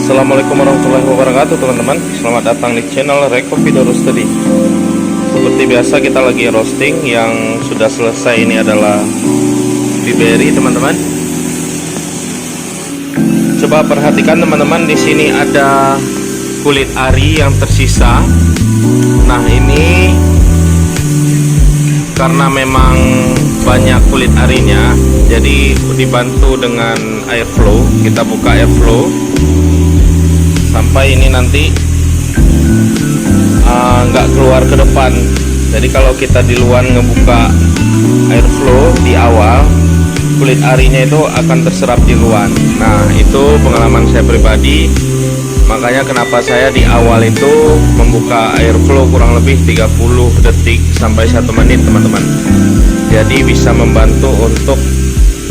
Assalamualaikum warahmatullahi wabarakatuh teman-teman. Selamat datang di channel Reko Video Roastery. Seperti biasa kita lagi roasting. Yang sudah selesai ini adalah blueberry teman-teman. Coba perhatikan teman-teman, di sini ada kulit ari yang tersisa. Nah ini karena memang banyak kulit arinya, jadi dibantu dengan airflow. Kita buka airflow sampai ini nanti nggak keluar ke depan. Jadi kalau kita di luar ngebuka airflow di awal, kulit arinya itu akan terserap di luar. Nah itu pengalaman saya pribadi, makanya kenapa saya di awal itu membuka airflow kurang lebih 30 detik sampai 1 menit teman-teman. Jadi bisa membantu untuk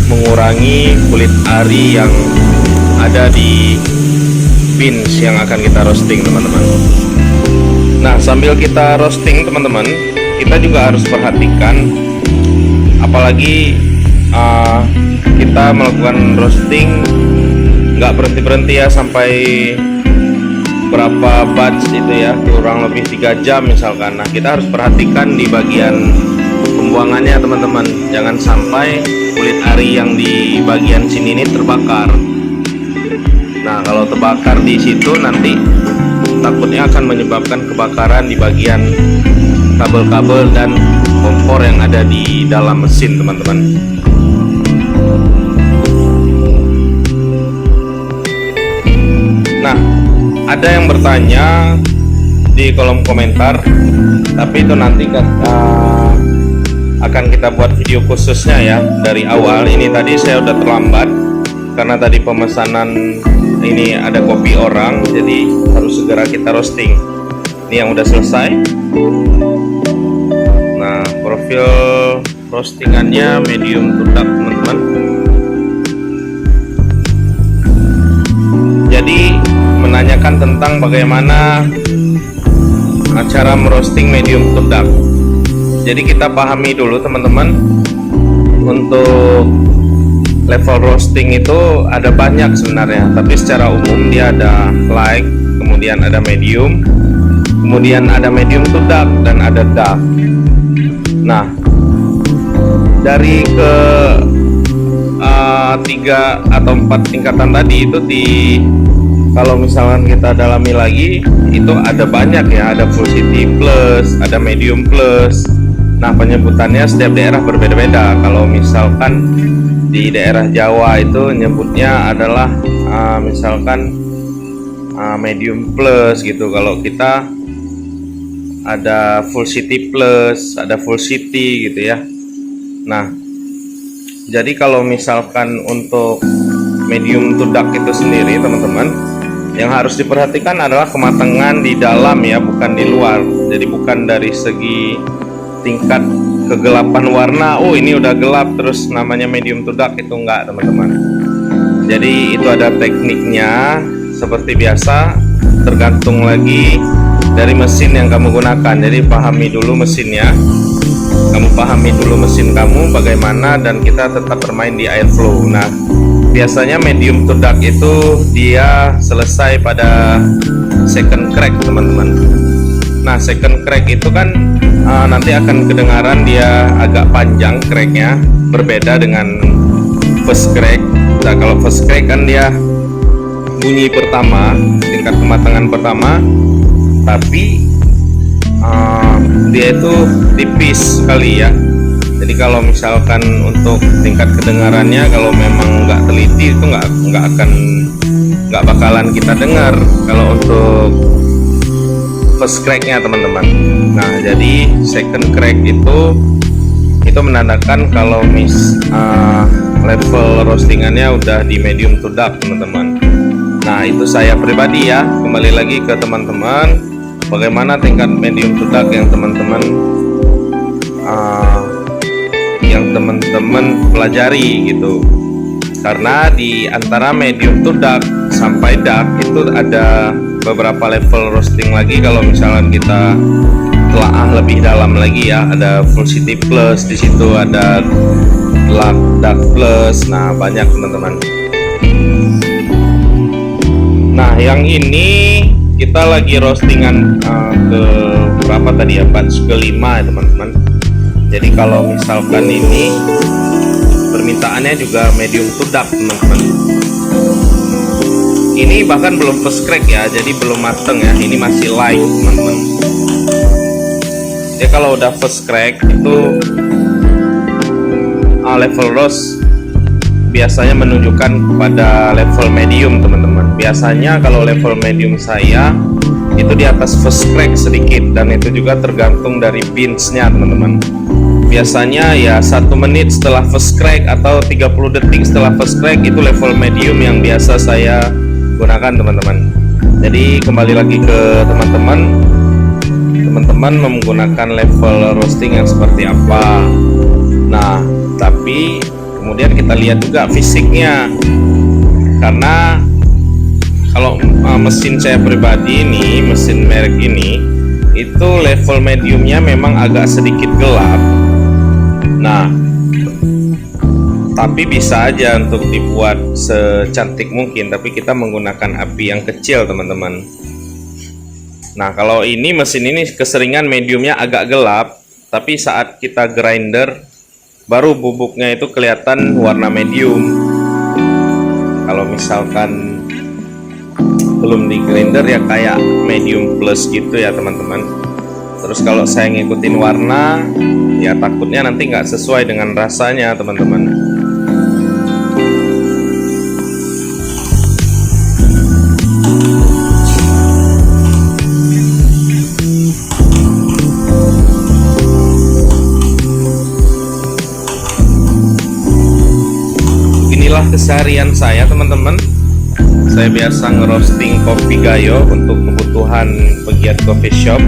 mengurangi kulit ari yang ada di beans yang akan kita roasting teman-teman. Nah sambil kita roasting teman-teman, kita juga harus perhatikan, apalagi kita melakukan roasting nggak berhenti-berhenti ya sampai berapa batch itu ya, kurang lebih 3 jam misalkan. Nah kita harus perhatikan di bagian pembuangannya teman-teman, jangan sampai kulit ari yang di bagian sini ini terbakar. Nah kalau terbakar di situ nanti takutnya akan menyebabkan kebakaran di bagian kabel-kabel dan kompor yang ada di dalam mesin teman-teman. Nah ada yang bertanya di kolom komentar, tapi itu nanti akan kita buat video khususnya ya dari awal. Ini tadi saya udah terlambat karena tadi pemesanan ini ada kopi orang, jadi harus segera kita roasting. Ini yang udah selesai. Nah profil roastingannya medium to dark teman-teman. Jadi menanyakan tentang bagaimana cara merosting medium to dark. Jadi kita pahami dulu teman-teman, untuk level roasting itu ada banyak sebenarnya, tapi secara umum dia ada light, kemudian ada medium, kemudian ada medium to dark, dan ada dark. Nah dari ke 3 atau 4 tingkatan tadi itu kalau misalkan kita dalami lagi itu ada banyak ya, ada full city plus, ada medium plus. Nah penyebutannya setiap daerah berbeda-beda. Kalau misalkan di daerah Jawa itu nyebutnya adalah misalkan medium plus gitu. Kalau kita ada full city plus, ada full city gitu ya. Nah jadi kalau misalkan untuk medium to dark itu sendiri teman-teman, yang harus diperhatikan adalah kematangan di dalam ya, bukan di luar. Jadi bukan dari segi tingkat kegelapan warna, oh ini udah gelap terus namanya medium to dark, itu enggak teman-teman. Jadi itu ada tekniknya. Seperti biasa, tergantung lagi dari mesin yang kamu gunakan. Jadi pahami dulu mesinnya, kamu pahami dulu mesin kamu bagaimana, dan kita tetap bermain di airflow. Nah biasanya medium to dark itu dia selesai pada second crack teman-teman. Nah second crack itu kan nanti akan kedengaran dia agak panjang cracknya, berbeda dengan first crack. Nah kalau first crack kan dia bunyi pertama, tingkat kematangan pertama, tapi dia itu tipis sekali ya. Jadi kalau misalkan untuk tingkat kedengarannya, kalau memang nggak teliti itu nggak bakalan kita dengar kalau untuk first cracknya teman-teman. Nah jadi second crack itu menandakan kalau level roastingannya udah di medium to dark teman-teman. Nah itu saya pribadi ya, kembali lagi ke teman-teman bagaimana tingkat medium to dark yang teman-teman pelajari gitu. Karena di antara medium to dark sampai dark itu ada beberapa level roasting lagi. Kalau misalnya kita telaah lebih dalam lagi ya, ada full city plus, di situ ada dark plus. Nah banyak teman-teman. Nah yang ini kita lagi roastingan ke berapa tadi ya, batch kelima ya teman-teman. Jadi kalau misalkan ini permintaannya juga medium to dark teman-teman. Ini bahkan belum first crack ya, jadi belum mateng ya, ini masih light teman-teman. Ya kalau udah first crack itu level roast biasanya menunjukkan pada level medium teman-teman. Biasanya kalau level medium saya itu di atas first crack sedikit, dan itu juga tergantung dari beans-nya teman-teman. Biasanya ya 1 menit setelah first crack atau 30 detik setelah first crack itu level medium yang biasa saya gunakan teman-teman. Jadi kembali lagi ke teman-teman menggunakan level roasting yang seperti apa. Nah tapi kemudian kita lihat juga fisiknya, karena kalau mesin saya pribadi ini, mesin merek ini itu level mediumnya memang agak sedikit gelap. Nah tapi bisa aja untuk dibuat secantik mungkin, tapi kita menggunakan api yang kecil teman-teman. Nah kalau ini, mesin ini keseringan mediumnya agak gelap, tapi saat kita grinder baru bubuknya itu kelihatan warna medium. Kalau misalkan belum di grinder ya kayak medium plus gitu ya teman-teman. Terus kalau saya ngikutin warna ya takutnya nanti nggak sesuai dengan rasanya teman-teman. Inilah keseharian saya teman-teman. Saya biasa ngerosting kopi gayo untuk kebutuhan pegiat coffee shop.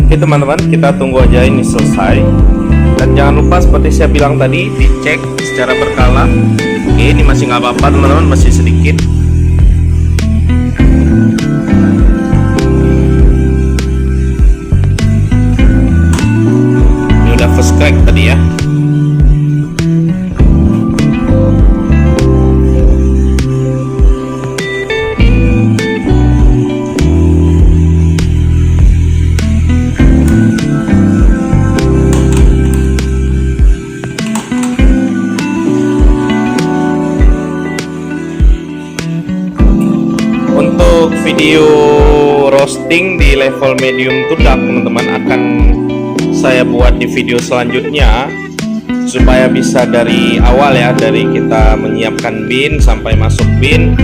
Oke teman-teman, kita tunggu aja ini selesai. Dan jangan lupa seperti saya bilang tadi, dicek secara berkala. Oke, ini masih nggak apa-apa teman-teman, masih sedikit. Ini udah first crack tadi ya. Video roasting di level medium to dark teman-teman akan saya buat di video selanjutnya, supaya bisa dari awal ya, dari kita menyiapkan bin sampai masuk bin,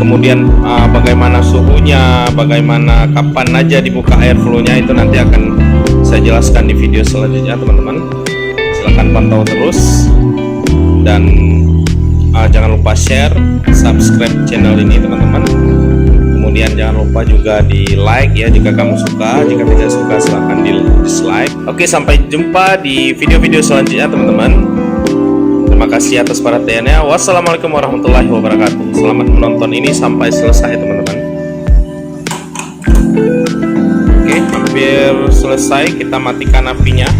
kemudian bagaimana suhunya, bagaimana kapan aja dibuka airflow-nya, itu nanti akan saya jelaskan di video selanjutnya teman-teman. Silahkan pantau terus, dan jangan lupa share, subscribe channel ini teman-teman. Kemudian jangan lupa juga di like ya jika kamu suka, jika tidak suka silahkan di dislike. Oke, sampai jumpa di video-video selanjutnya teman-teman. Terima kasih atas perhatiannya. Wassalamualaikum warahmatullahi wabarakatuh. Selamat menonton ini sampai selesai teman-teman. Oke, hampir selesai, kita matikan apinya.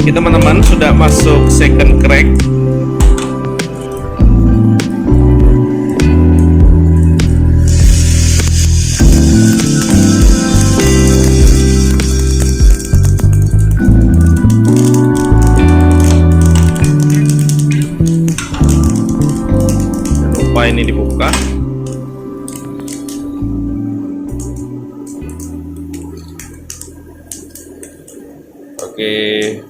Teman-teman sudah masuk second crack. Jangan lupa ini dibuka. Oke.